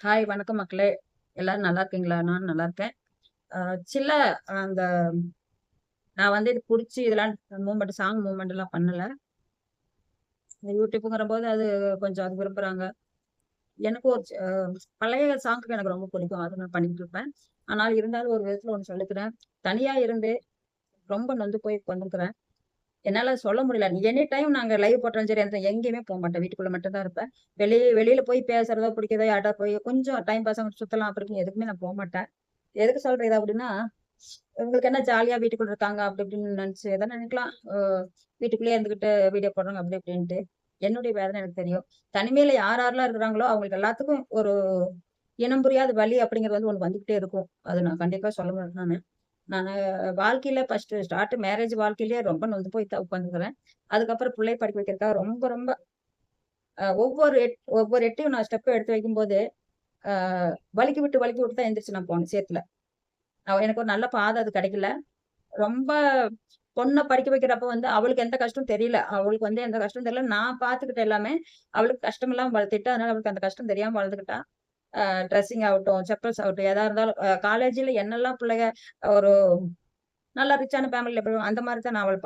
Hi வணக்கம் மக்களே. எல்லாரும் நல்லா இருக்கீங்களா? நான் நல்லா இருக்கேன். அ சில அந்த நான் வந்து இது புடிச்சு இதெல்லாம் சாங் மூவ்மெண்ட்லாம் பண்ணல. இந்த யூடியூப்ங்கிறபோது அது கொஞ்சம் அது விரும்புறாங்க. எனக்கு ஒரு பழைய சாங்க்கு எனக்கு ரொம்ப பிடிக்கும். அது நான் பண்ணிட்டு இருப்பேன். ஆனால் இருந்தாலும் ஒரு விதத்துல ஒண்ணு சொல்லிக்கிறேன். தனியா இருந்து ரொம்ப நொந்து போய் உட்காந்துருக்கிறேன். என்னால சொல்ல முடியல. எனி டைம் நாங்க லைவ் போட்டாலும் சரி, எங்கேயுமே போமாட்டேன். வீட்டுக்குள்ள மட்டும் தான் இருப்பேன். வெளியில போய் பேசுறதோ, பிடிக்கிறதோ யார்ட்டா போய் கொஞ்சம் டைம் பாஸ் சுத்தலாம் அப்படின்னு எதுக்குமே நான் போமாட்டேன். எதுக்கு சொல்றேன் இத அப்படின்னா, இவங்களுக்கு என்ன ஜாலியா வீட்டுக்குள்ள இருக்காங்க அப்படி இப்படின்னு நினைச்சு எத நினைக்கலாம். வீட்டுக்குள்ளேயே இருந்துகிட்டு வீடியோ போடுறாங்க அப்படி இப்படின்ட்டு. என்னுடைய வேதனை எனக்கு தெரியும். தனிமையில யார் யாரெல்லாம் இருக்கிறாங்களோ அவங்களுக்கு எல்லாத்துக்கும் ஒரு இனம் புரியாத வலி அப்படிங்கிறது வந்து ஒண்ணு வந்துகிட்டே இருக்கும். அது நான் கண்டிப்பா சொல்லுவேன் நானு. நானு வாழ்க்கையில ஃபர்ஸ்ட் மேரேஜ் வாழ்க்கையிலேயே ரொம்ப நொந்து போய் தான் உட்கார்ந்துருக்கிறேன். அதுக்கப்புறம் பிள்ளைய படிக்க வைக்கிறதுக்காக ரொம்ப ரொம்ப ஒவ்வொரு எட்டையும் நான் ஸ்டெப் எடுத்து வைக்கும்போது, அ வழுக்கி விட்டு தான் எந்திரிச்சு நான் போனேன் சேத்துல. எனக்கு ஒரு நல்ல பாதை அது கிடைக்கல. ரொம்ப பொண்ண படிக்க வைக்கிறப்ப வந்து அவளுக்கு எந்த கஷ்டமும் தெரியல. அவளுக்கு வந்து எந்த கஷ்டமும் தெரியல. நான் பார்த்துக்கிட்டேன் எல்லாமே. அவளுக்கு கஷ்டம் இல்லாம வளர்த்துட்டேன். அதனால அவளுக்கு அந்த கஷ்டம் தெரியாம வளர்ந்துக்கிட்டா. ட்ரெஸ்ஸிங் ஆகட்டும், செப்பல்ஸ் ஆகட்டும், எதா இருந்தாலும் காலேஜ்ல என்னெல்லாம் பிள்ளைக ஒரு நல்லா ரிச்சான ஃபேமிலில அந்த மாரி தான் நான் அவள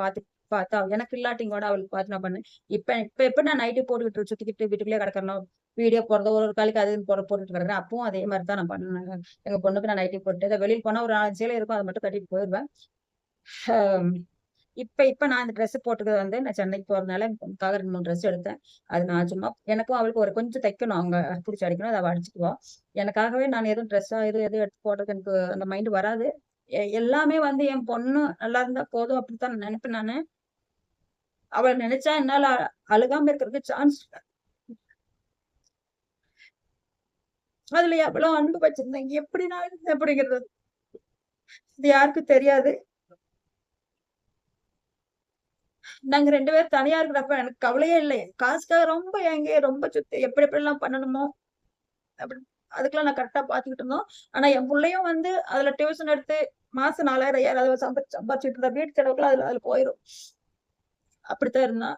பார்த்தா எனக்கு இல்லாட்டியும் கூட அவளுக்கு பார்த்து நான் பண்ணேன். இப்ப இப்ப எப்படி நான் நைட்டி போட்டுக்கிட்டு சுத்திக்கிட்டு வீட்டுக்குள்ளேயே கிடக்கிறனோ, வீடியோ போடுறதோ, ஒரு காலுக்கு அது இதுன்னு போட்டுட்டு கிடக்குறேன். அப்பவும் அதே மாரி தான் நான் பண்ணேன். எங்க பொண்ணுக்கு நான் நைட்டி போட்டு, ஏதோ வெளியில போனா ஒரு 4 சேலை இருக்கும். அத மட்டும் கட்டிட்டு போயிருவேன். அம் இப்ப இப்ப நான் இந்த ட்ரெஸ் போட்டுக்கிறது வந்து நான் சென்னைக்கு போறதுனால என் பொண்ணுக்காக 2, 3 ட்ரெஸ் எடுத்தேன். அது நான் சும்மா எனக்கும் அவளுக்கும் ஒரு கொஞ்சம் தைக்கணும். அவங்க புடிச்சு அடிக்கணும். அத அவ அடிச்சுக்குவா. எனக்காகவே நான் எதுவும் ட்ரெஸ்ஸா எதுவும் எடுத்து போடுறதுக்கு எனக்கு அந்த மைண்ட் வராது. எல்லாமே வந்து என் பொண்ணு நல்லா இருந்தா போதும் அப்படித்தான் நான் நெனைப்பேன் நானு. அவள நெனச்சா என்னால அழுகாம இருக்கிறதுக்கு சான்ஸ் இல்ல. அதுல எவ்வளோ அன்பு வச்சிருந்தேன். எப்படி நான் இருந்தேன் அப்படிங்கிறது இது யாருக்கும் தெரியாது. நாங்க 2 பேரும் தனியா இருக்கிறப்ப எனக்கு கவலையே இல்ல. காசுக்காக ரொம்ப ஏங்கி ரொம்ப சுத்தி எப்படி எப்படிலாம் பண்ணணுமோ, அப்படி அதுக்கெல்லாம் நான் கரெக்ட்டா பார்த்துக்கிட்டு இருந்தோம். ஆனா என் புள்ளையும் வந்து அதுல டியூஷன் எடுத்து மாசம் 4000, 5000 சம்பாரிச்சுட்டு இருந்தா. வீட்டு செலவுக்குலாம் அதுல அதுல போயிரும். அப்படித்தான் இருந்தா.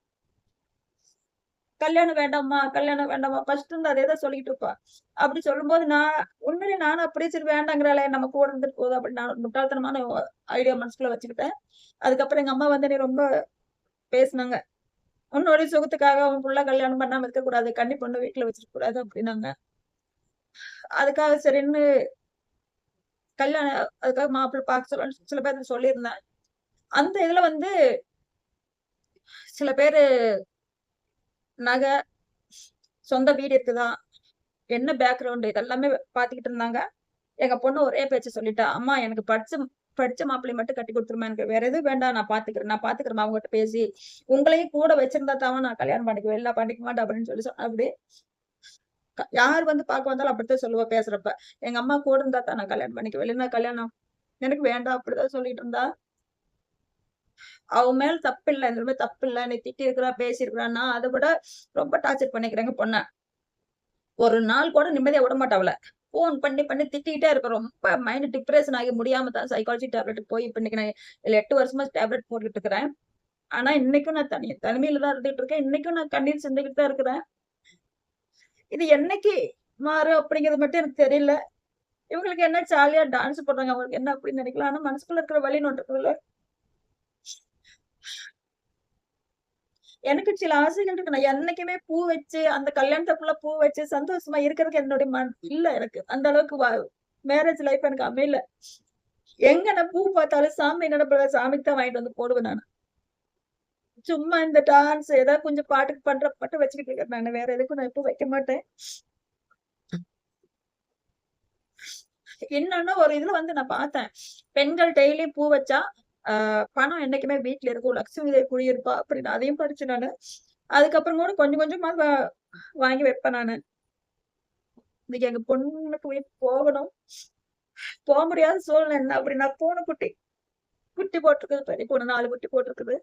கல்யாணம் வேண்டாம்மா, கல்யாணம் வேண்டாம்மா. ஃபர்ஸ்ட் இருந்து அதே தான் சொல்லிட்டு இருப்பா. அப்படி சொல்லும்போது உண்மையிலேயே நானும் அப்படியே சரி வேண்டாங்கிறாளே நம்ம கூட இருந்துட்டு போகுது அப்படின்னு நான் முட்டாள்தனமான ஐடியா மனசுக்குள்ள வச்சுக்கிட்டேன். அதுக்கப்புறம் எங்க அம்மா வந்து என்னைய ரொம்ப பேசுனாங்க. "உன்னுடைய சுகத்துக்காக உன் புள்ள கல்யாணம் பண்ணாம இருக்கக்கூடாது. கன்னி பொண்ணு வீட்ல வச்சிருக்க கூடாது" அப்படின்னாங்க. அதுக்காக சரின்னு அதுக்காக மாப்பிள்ளை பார்க்க சொல்லன்னு சில பேர்ட்ட சொல்லியிருந்தேன். அந்த இதுல வந்து சில பேரு நகை, சொந்த வீடு இருக்குதா? என்ன பேக்கிரவுண்ட் இதெல்லாமே பார்த்துக்கிட்டு இருந்தாங்க. எங்க பொண்ணு ஒரே பேச்சு சொல்லிட்டா, "அம்மா எனக்கு படிச்ச படிச்ச மாப்பிள்ளைய மட்டும் கட்டி குடுத்துரும்மா. எனக்கு வேற எதுவும் வேண்டாம். நான் பார்த்துக்கிறேன்ம்மா அவங்ககிட்ட பேசி. உங்களையும் கூட வச்சிருந்தா தாம்மா நான் கல்யாணம் பண்ணிக்குவேன். இல்ல பண்ணிக்க மாட்டேன்" அப்படின்னு சொல்லி சொன்னா அப்படி. யார் வந்து பார்க்க வந்தாலும் அப்படித்தான் சொல்லுவா பேசுறப்ப. "எங்க அம்மா கூட இருந்தா தான் நான் கல்யாணம் பண்ணிக்குவேன். இல்லைன்னா கல்யாணம் எனக்கு வேண்டாம்" அப்படிதான் சொல்லிட்டு இருந்தா. அவ மேல தப்பில்ல. இந்த மாரி தப்பில்ல. நீ திட்டியிருக்கிறா, பேசியிருக்கிறான்னா, அத விட ரொம்ப டார்ச்சர் பண்ணிக்கிறேங்க பொண்ண. ஒரு நாள் கூட நிம்மதியா விடமாட்டா அவள. ஃபோன் பண்ணி, பண்ணி திட்டிக்கிட்டே இருப்பேன். ரொம்ப மைண்ட் டிப்ரஷன் ஆகி முடியாம தான் சைக்காலஜி டேப்லெட்க்கு போய் இப்ப இன்னைக்கு நான் 8 வருஷமா டேப்லெட் போட்டுட்டு இருக்கிறேன். ஆனா, இன்னைக்கும் நான் தனிமையில தான் இருந்துட்டு இருக்கேன். இன்னைக்கும் நான் கண்ணீர் சிந்திக்கிட்டு தான் இருக்கிறேன். இது என்னைக்கு மாறும் அப்படிங்கிறது மட்டும் எனக்கு தெரியல. இவங்களுக்கு என்ன ஜாலியா டான்ஸ் போடுறாங்க. அவங்களுக்கு என்ன அப்படின்னு நினைக்கலாம். ஆனா, மனசுக்குள்ள இருக்கிற வலின்னு ஒண்ணு இருக்குல்ல. எனக்கு சில ஆசைகள் இருக்கு. நான் என்னைக்குமே பூ வச்சு, அந்த கல்யாணத்தப்பலாம் பூ வச்சு சந்தோஷமா இருக்கிறதுக்கு என்னுடைய இல்ல எனக்கு. அந்த அளவுக்கு மேரேஜ் லைஃப் எனக்கு அமையல. எங்க நான் பூ பார்த்தாலும் சாமி நெனப்புல சாமிக்கு தான் வாங்கிட்டு வந்து போடுவேன் நானு. சும்மா இந்த டான்ஸ் ஏதாவது கொஞ்சம் பாட்டுக்கு பண்றப்ப மட்டும் வச்சுக்கிட்டு இருக்கேன் நானு. வேற எதுக்கும் நான் இப்ப வைக்க மாட்டேன். இன்னொன்னு ஒரு இதுல வந்து நான் பார்த்தேன். பெண்கள் டெய்லியும் பூ வச்சா, ஆ பணம் என்னைக்குமே வீட்ல இருக்கும். லட்சுமி தேவி குடியிருப்பா அப்படின்னு அதையும் படிச்சேன் நானு. அதுக்கப்புறம் கூட கொஞ்சம் கொஞ்சமா வாங்கி வைப்பேன் நானு. இன்னைக்கு எங்க பொண்ணுக்கு வீட்டுக்கு போகணும். முடியாத சூழ்நிலை என்ன அப்படின்னா, பூனைக்குட்டி குட்டி போட்டிருக்குது. பெரிய பூனை 4 குட்டி போட்டிருக்குது.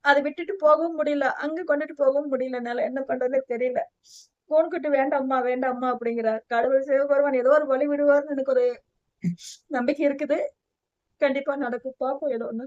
அத விட்டுட்டு போகவும் முடியல. அங்க கொண்டுட்டு போகவும் முடியல என்னால. என்ன பண்றதுன்னே தெரியல. பூனைக்குட்டி வேண்டாம்மா, வேண்டாம்மா அப்படிங்கிறா. கடவுள் சிவபெருமான் ஏதோ ஒரு வழி விடுவார்ன்னு எனக்கு ஒரு நம்பிக்கை இருக்குது. கண்டிப்பா நடக்கும். பார்ப்போம் ஏதோ ஒண்ணு.